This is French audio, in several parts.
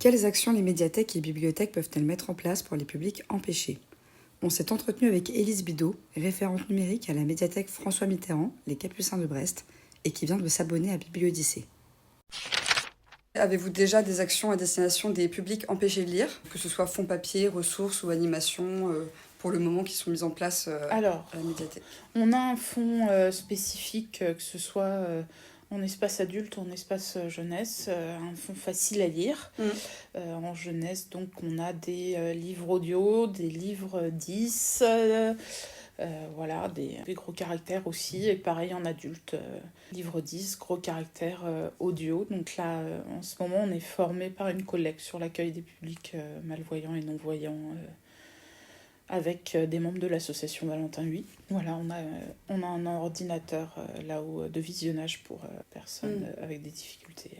Quelles actions les médiathèques et bibliothèques peuvent-elles mettre en place pour les publics empêchés ? On s'est entretenu avec Élise Bidot, référente numérique à la médiathèque François Mitterrand, les Capucins de Brest, et qui vient de s'abonner à Bibliodyssée. Avez-vous déjà des actions à destination des publics empêchés de lire, que ce soit fonds papier, ressources ou animations, pour le moment qui sont mises en place à la médiathèque ? On a un fonds spécifique, que ce soit en espace adulte ou en espace jeunesse, un fonds facile à lire. En jeunesse, donc, on a des livres audio, des livres 10, voilà, des gros caractères aussi. Et pareil en adulte, livre 10, gros caractères audio. Donc là, en ce moment, on est formé par une collègue sur l'accueil des publics malvoyants et non-voyants, avec des membres de l'association Valentin Huy. Voilà, on a un ordinateur là-haut de visionnage pour personnes avec des difficultés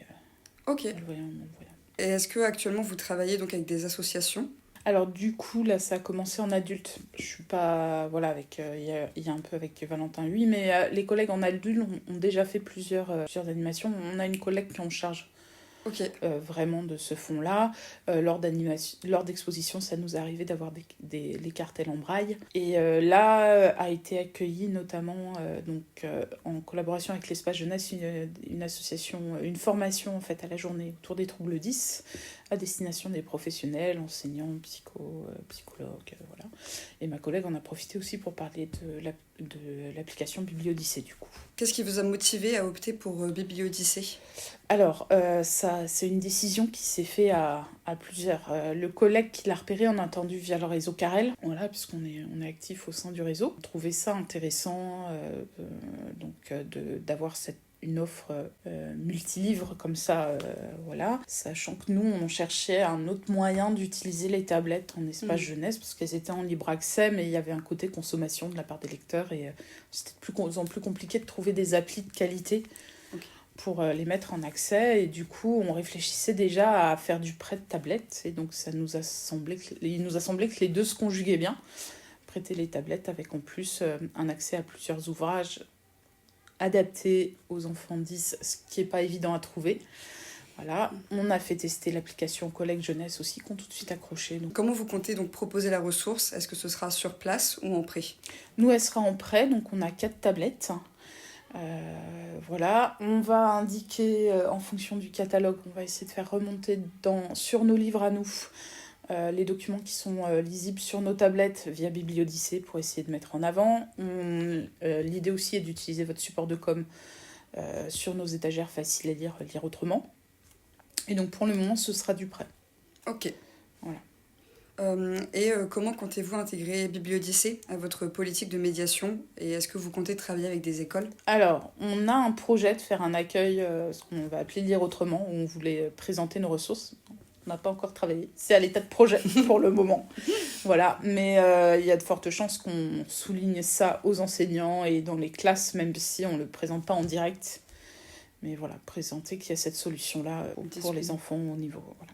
malvoyants ou non-voyants. Et est-ce que actuellement vous travaillez donc avec des associations ? Alors du coup, là, ça a commencé en adulte. Je suis pas... Voilà, il y a un peu avec Valentin Huy, mais les collègues en adulte ont déjà fait plusieurs animations. On a une collègue qui est en charge vraiment de ce fonds-là. Lors d'expositions, ça nous arrivait d'avoir les cartels en braille. Et là a été accueillie notamment en collaboration avec l'Espace Jeunesse une association, une formation en fait à la journée autour des troubles 10 à destination des professionnels, enseignants, psychologues, voilà. Et ma collègue en a profité aussi pour parler de l'application Bibliodyssée du coup. Qu'est-ce qui vous a motivé à opter pour Bibliodyssée ? Alors, ça, c'est une décision qui s'est faite à plusieurs. Le collègue qui l'a repéré, on a entendu via le réseau Carrel, voilà, puisqu'on est actif au sein du réseau. On trouvait ça intéressant d'avoir une offre multilivre comme ça, voilà. Sachant que nous, on cherchait un autre moyen d'utiliser les tablettes en espace jeunesse, parce qu'elles étaient en libre accès, mais il y avait un côté consommation de la part des lecteurs, et c'était de plus en plus compliqué de trouver des applis de qualité pour les mettre en accès, et du coup on réfléchissait déjà à faire du prêt de tablettes, et donc il nous a semblé que les deux se conjuguaient bien, prêter les tablettes avec en plus un accès à plusieurs ouvrages adaptés aux enfants 10, ce qui n'est pas évident à trouver. Voilà, on a fait tester l'application collègues jeunesse aussi, qui ont tout de suite accroché. Donc. Comment vous comptez donc proposer la ressource ? Est-ce que ce sera sur place ou en prêt ? Nous, elle sera en prêt, donc on a 4 tablettes. Voilà, on va indiquer en fonction du catalogue, on va essayer de faire remonter sur nos livres à nous les documents qui sont lisibles sur nos tablettes via Bibliodyssée pour essayer de mettre en avant. L'idée aussi est d'utiliser votre support de com sur nos étagères faciles à lire autrement. Et donc pour le moment, ce sera du prêt. Ok. Voilà. Et comment comptez-vous intégrer Bibliodyssée à votre politique de médiation ? Et est-ce que vous comptez travailler avec des écoles ? Alors, on a un projet de faire un accueil, ce qu'on va appeler Lire autrement, où on voulait présenter nos ressources. On n'a pas encore travaillé. C'est à l'état de projet pour le moment. Voilà. Mais il y a de fortes chances qu'on souligne ça aux enseignants et dans les classes, même si on ne le présente pas en direct. Mais voilà, présenter qu'il y a cette solution-là pour les enfants au niveau... Voilà.